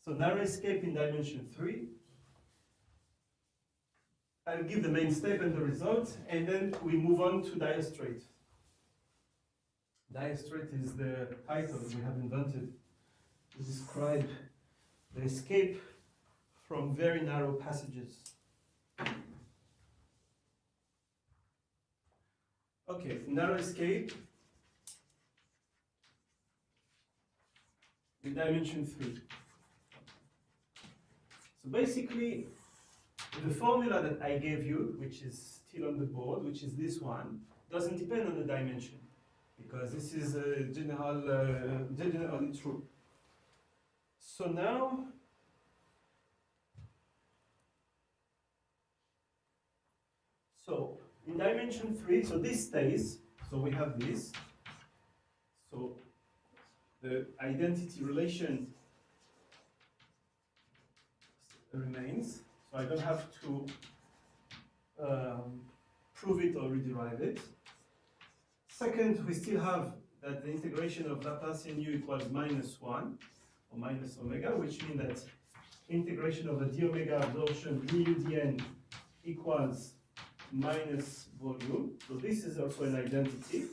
So narrow escape in dimension 3. I'll give the main step and the result, and then we move on to diastrate. Diastrate is the title we have invented to describe the escape from very narrow passages. Okay, narrow escape in dimension 3. So basically, the formula that I gave you, which is still on the board, which is this one, doesn't depend on the dimension, because this is generally true. So now, in dimension 3, so this stays, so we have this. So the identity relation remains, so I don't have to prove it or rederive it. Second, we still have that the integration of Laplacian u equals -1 or minus omega, which means that integration of a d omega absorption du dn equals minus volume. So this is also an identity.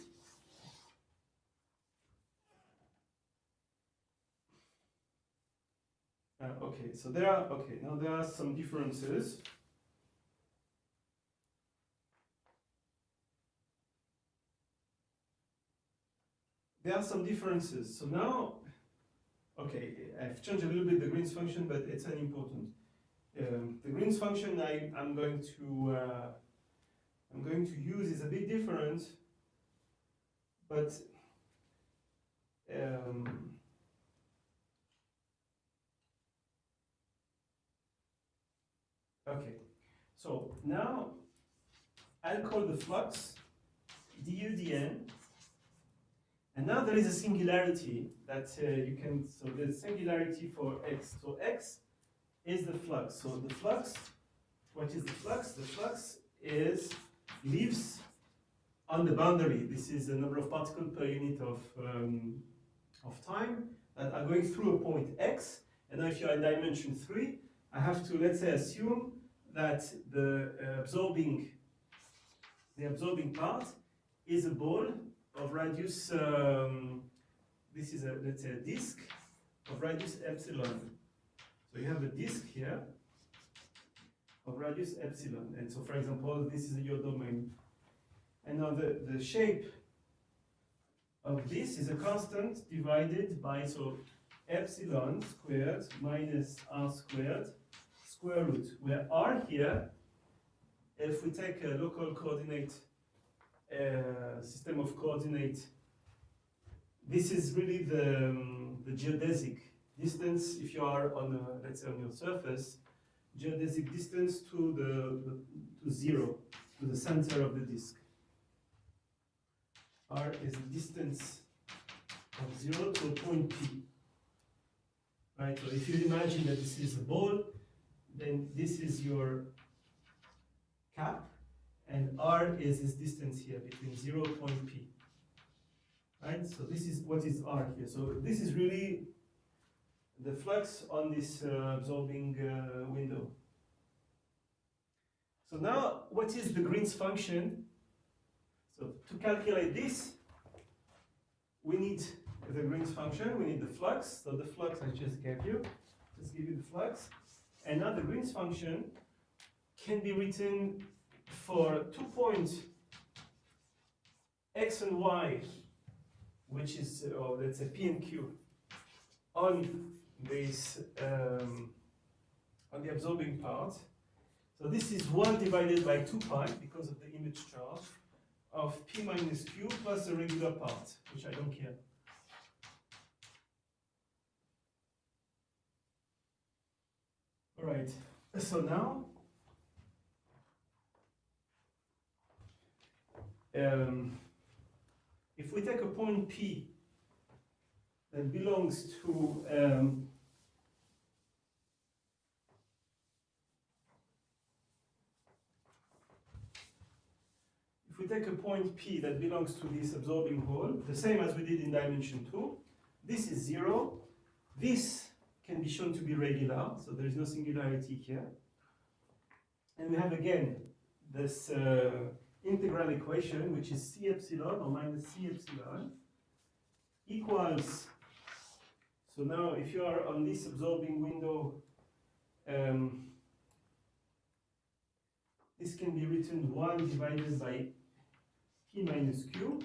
Okay, so now there are some differences. There are some differences. So now, okay, I've changed a little bit the Green's function, but it's unimportant. The Green's function I'm going to use is a bit different, but okay. So now I'll call the flux du dn, and now there is a singularity that you can. So there's singularity for x. So x is the flux. So the flux. What is the flux? The flux lives on the boundary. This is the number of particles per unit of time that are going through a point x. And now if you are in dimension 3, I have to, let's say, assume that the absorbing part is a ball of radius, this is let's say a disk of radius epsilon. So you have a disk here of radius epsilon, and so for example this is your domain, and now the shape of this is a constant divided by, so epsilon squared minus r squared square root, where r here, if we take a local coordinate system of coordinate, this is really the geodesic distance. If you are on let's say on your surface, geodesic distance to zero, to the center of the disk. R is the distance of 0 to a point P. Right. So if you imagine that this is a ball, then this is your cap, and R is this distance here between 0 point P. Right. So this is what is R here. So this is really the flux on this absorbing window. So now, what is the Green's function? So to calculate this, we need the Green's function, we need the flux. So the flux I just gave you, the flux. And now the Green's function can be written for 2 points x and y, which is, or let's say P and Q, on this on the absorbing part. So this is 1 divided by 2 pi because of the image charge of P minus Q plus the regular part, which I don't care. All right. So now if we take a point P that belongs to if we take a point P that belongs to this absorbing hole, the same as we did in dimension 2, this is 0, this can be shown to be regular, so there is no singularity here. And we have again this integral equation, which is C epsilon or minus C epsilon equals, so now if you are on this absorbing window, this can be written 1 divided by P minus Q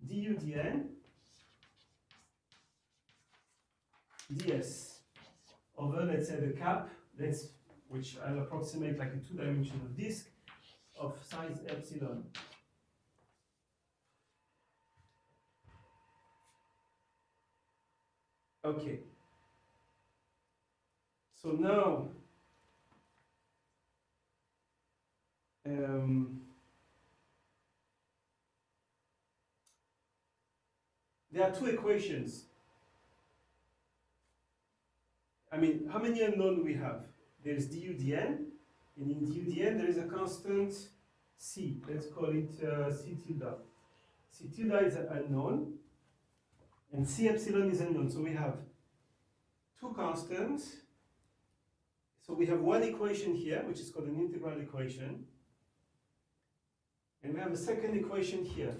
du dn ds over, let's say, the cap, which I'll approximate like a two-dimensional disk of size epsilon. Okay. So now, there are two equations. I mean, how many unknown we have? There's du dn, and in du dn there is a constant c. Let's call it c tilde. C tilde is unknown, and c epsilon is unknown. So we have two constants. So we have one equation here, which is called an integral equation. And we have a second equation here.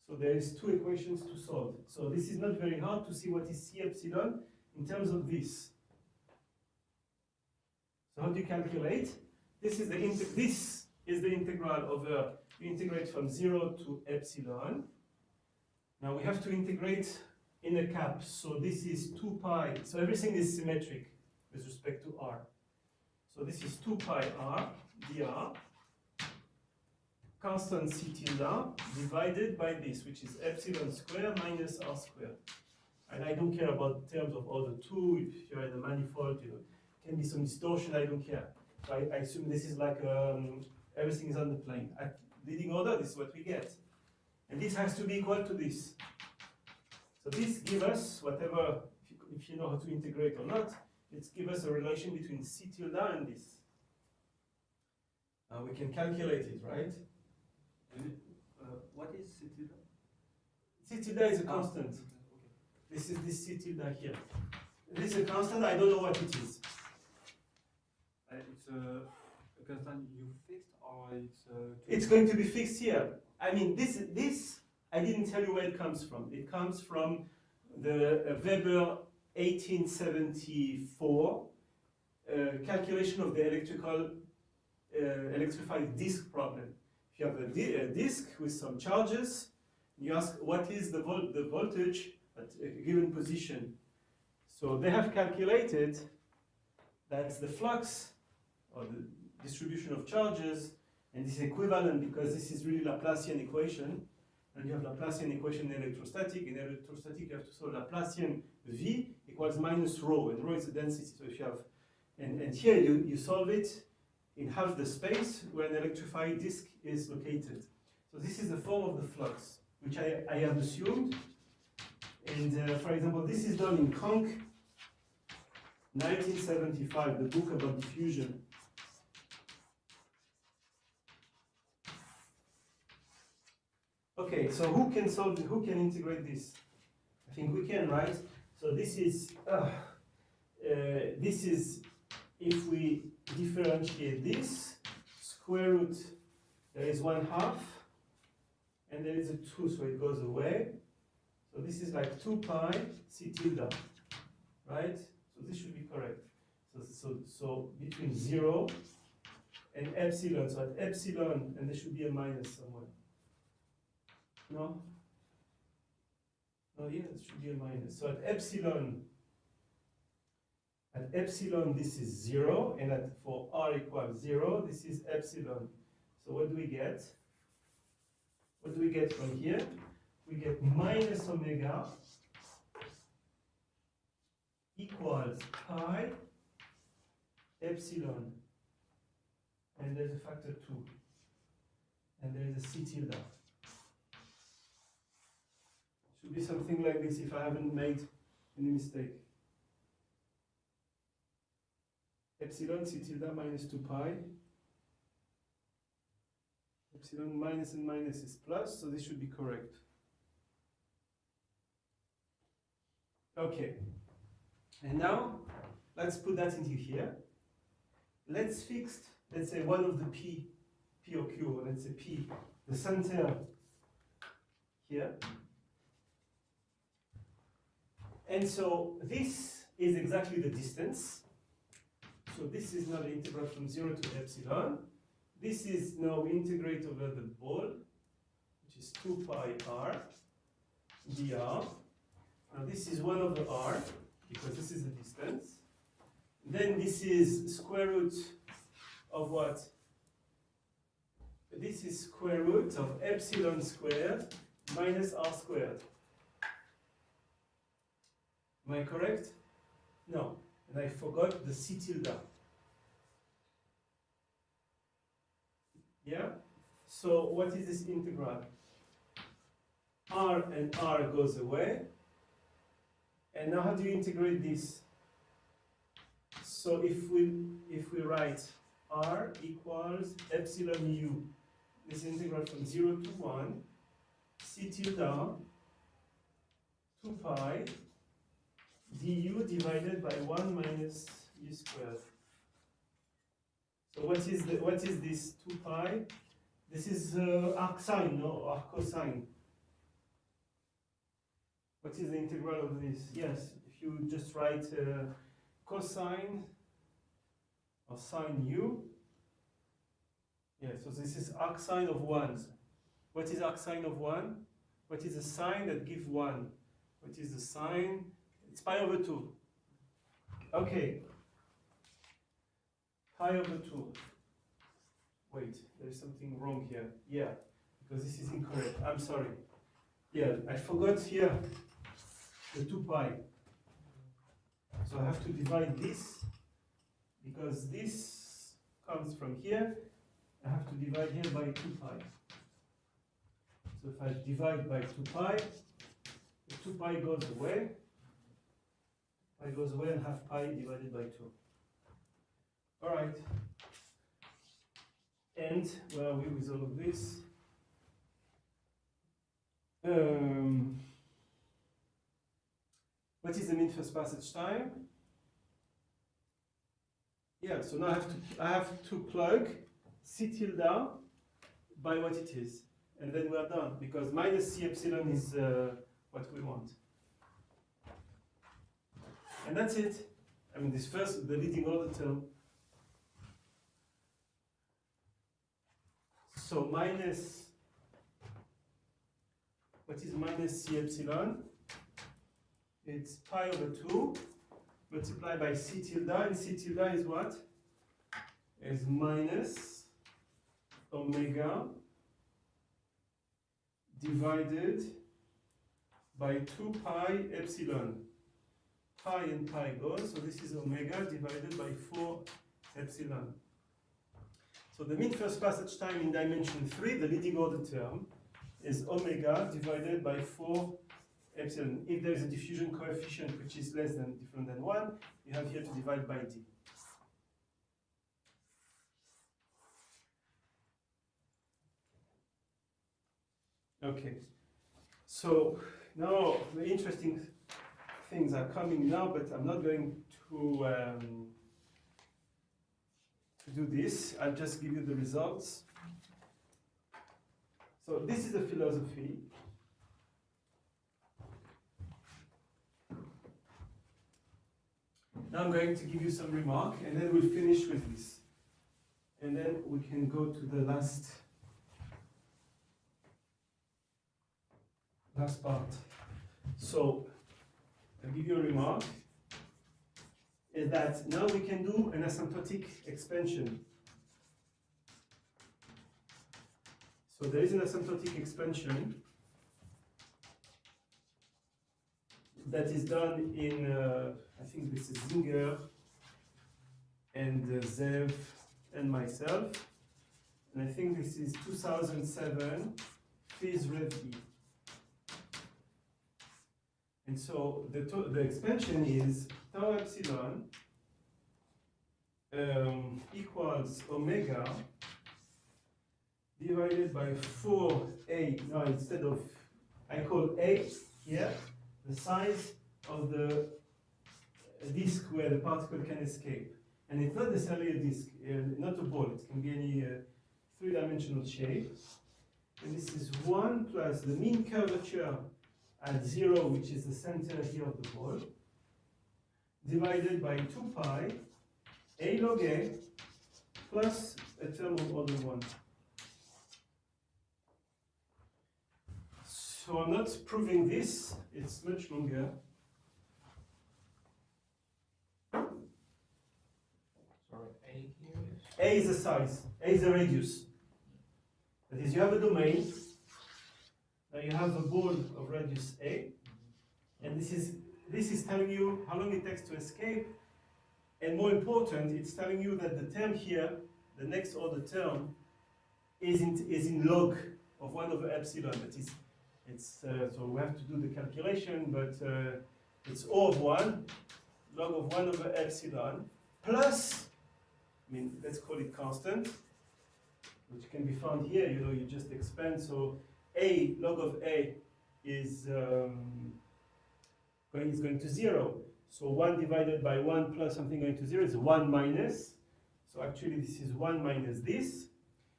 So there is two equations to solve. So this is not very hard to see what is C epsilon in terms of this. So how do you calculate? This is the integral over, you integrate from 0 to epsilon. Now we have to integrate in a cap. So this is 2 pi. So everything is symmetric with respect to r. So this is 2 pi r dr, constant c tilde, divided by this, which is epsilon squared minus r squared. And I don't care about terms of order 2. If you're in a manifold, can be some distortion, I don't care. So I assume this is like everything is on the plane. At leading order, this is what we get. And this has to be equal to this. So this gives us whatever, if you know how to integrate or not, it gives us a relation between C tilde and this. We can calculate it, right? What is C tilde? C tilde is a constant. Okay. This is this C tilde here. This is a constant, I don't know what it is. It's a constant you fixed, or it's going to be fixed here. I mean, this I didn't tell you where it comes from. It comes from the Weber 1874 calculation of the electrified disk problem. If you have a disk with some charges, you ask what is the voltage at a given position. So they have calculated that the flux or the distribution of charges, and this is equivalent because this is really Laplacian equation, and you have Laplacian equation in electrostatic. In electrostatic, you have to solve Laplacian V equals minus rho, and rho is the density. So if you have, and here you solve it in half the space where an electrified disk is located. So this is the form of the flux, which I have assumed. And for example, this is done in Conk, 1975, the book about diffusion. Okay, so who can integrate this? I think we can, right? So this is if we differentiate this, square root, there is 1/2, and there is a 2, so it goes away. So this is like 2 pi c tilde, right? So this should be correct. So between 0 and epsilon, so at epsilon, and there should be a minus somewhere. No? No, yeah, it should be a minus. So at epsilon, this is 0, and for r equals 0, this is epsilon. So what do we get? What do we get from here? We get minus omega equals pi epsilon, and there's a factor 2, and there's a c tilde. Should be something like this if I haven't made any mistake. Epsilon c tilde minus 2 pi. Epsilon minus and minus is plus, so this should be correct. Okay. And now, let's put that into here. Let's fix, let's say, one of the P or Q, or let's say P, the center here. And so this is exactly the distance. So this is now the integral from 0 to epsilon. This is now integrate over the ball, which is 2 pi r dr. Now this is 1 over r, because this is the distance. Then this is square root of what? This is square root of epsilon squared minus r squared. Am I correct? No. And I forgot the c tilde. Yeah? So what is this integral? R and R goes away. And now how do you integrate this? So if we write R equals epsilon u, this integral from 0 to 1, c tilde 2 pi du divided by 1 minus u squared. So what is this 2 pi? This is arc sine, no? Or cosine. What is the integral of this? Yes, if you just write cosine or sine u. Yeah, so this is arc sine of 1. What is arc sine of 1? What is the sine that gives 1? What is the sine? It's pi over 2. Okay. Pi over 2. Wait, there's something wrong here. Yeah, because this is incorrect. I'm sorry. Yeah, I forgot here the 2 pi. So I have to divide this, because this comes from here. I have to divide here by 2 pi. So if I divide by 2 pi, the 2 pi goes away. Pi goes away and have pi divided by 2. All right. And where are we with all of this? What is the mean first passage time? Yeah, so now I have to plug c tilde by what it is. And then we are done, because minus c epsilon is what we want. And that's it. I mean, this first, the leading order term. So minus, what is minus c epsilon? It's pi over 2 multiplied by c tilde, and c tilde is what? Is minus omega divided by 2 pi epsilon. Pi and pi goes, so this is omega divided by 4 epsilon. So the mean first passage time in dimension 3, the leading order term, is omega divided by 4 epsilon. If there is a diffusion coefficient which is less than different than 1, you have here to divide by d. Okay, so now the interesting things are coming now, but I'm not going to do this. I'll just give you the results. So this is the philosophy. Now I'm going to give you some remark, and then we'll finish with this. And then we can go to the last part. So I'll give you a remark, is that now we can do an asymptotic expansion. So there is an asymptotic expansion that is done in, I think this is Zinger and Zev and myself. And I think this is 2007 Phys Rev E. And so the expansion is tau epsilon equals omega divided by 4a. Now instead of, I call a here the size of the disk where the particle can escape. And it's not necessarily a disk, not a ball, it can be any three-dimensional shape. And this is 1 plus the mean curvature at 0, which is the center here of the ball, divided by 2 pi a log a plus a term of order 1. So I'm not proving this, it's much longer. Sorry, A here is? A is the size, A is the radius. That is, you have a domain, now you have a ball of radius A, and this is telling you how long it takes to escape, and more important, it's telling you that the term here, the next order term, is in log of 1 over epsilon. That is, so we have to do the calculation, but it's O of 1, log of 1 over epsilon, plus, I mean, let's call it constant, which can be found here, you know, you just expand, so A, log of A is going to 0. So 1 divided by 1 plus something going to 0 is 1 minus. So actually this is 1 minus this,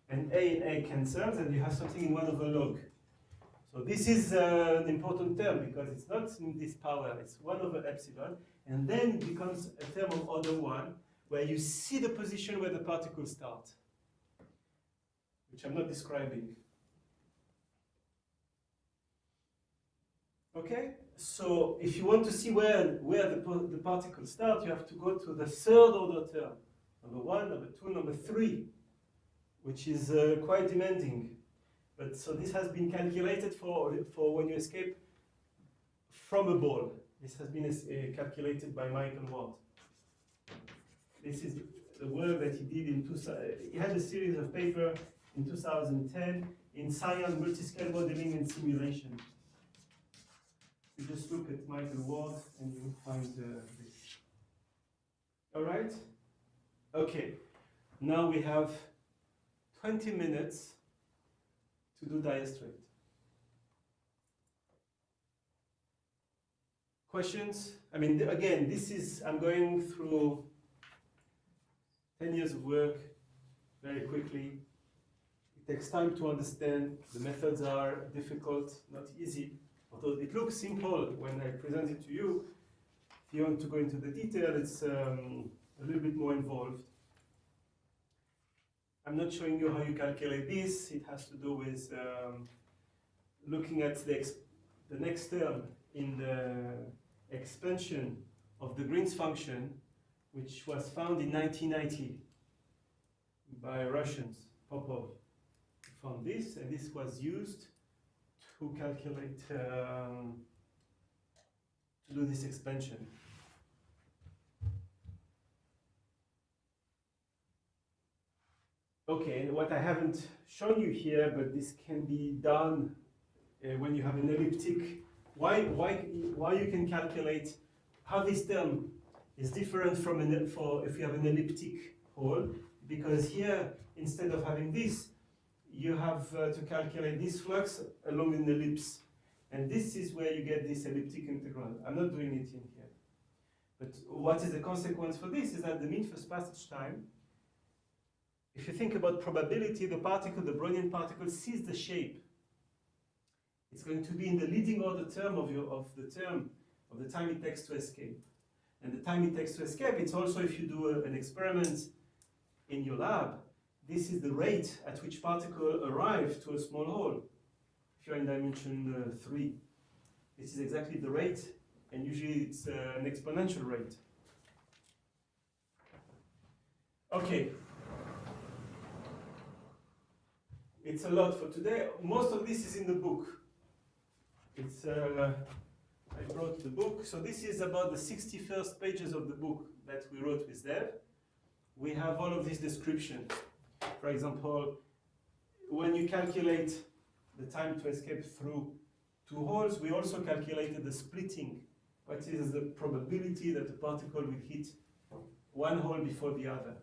and A cancels, and you have something in 1 over log. So this is an important term because it's not in this power, it's 1 over epsilon, and then it becomes a term of order 1, where you see the position where the particles start, which I'm not describing. Okay, so if you want to see where the particles start, you have to go to the third order term. Number 1, number 2, number 3, which is quite demanding. But so this has been calculated for when you escape from a ball. This has been calculated by Michael Ward. This is the work that he did in he had a series of papers in 2010 in Science, Multiscale Modeling and Simulation. You just look at Michael Ward and you will find this. All right? Okay. Now we have 20 minutes to do diastrate. Questions? I mean, again, I'm going through 10 years of work very quickly. It takes time to understand. The methods are difficult, not easy. Although it looks simple when I present it to you, if you want to go into the detail, it's a little bit more involved. I'm not showing you how you calculate this. It has to do with looking at the next term in the expansion of the Green's function, which was found in 1990 by Russians, Popov. Found this, and this was used to calculate, to do this expansion. Okay, and what I haven't shown you here, but this can be done when you have an elliptic. Why you can calculate how this term is different from if you have an elliptic hole, because here, instead of having this, you have to calculate this flux along an ellipse. And this is where you get this elliptic integral. I'm not doing it in here. But what is the consequence for this is that the mean first passage time, if you think about probability, the Brownian particle sees the shape. It's going to be in the leading order term of the time it takes to escape. And the time it takes to escape, it's also if you do an experiment in your lab, this is the rate at which particles arrive to a small hole. If you're in dimension 3, this is exactly the rate, and usually it's an exponential rate. Okay. It's a lot for today. Most of this is in the book. I wrote the book. So this is about the 61st pages of the book that we wrote with Dev. We have all of these descriptions. For example, when you calculate the time to escape through 2 holes, we also calculated the splitting. What is the probability that the particle will hit one hole before the other?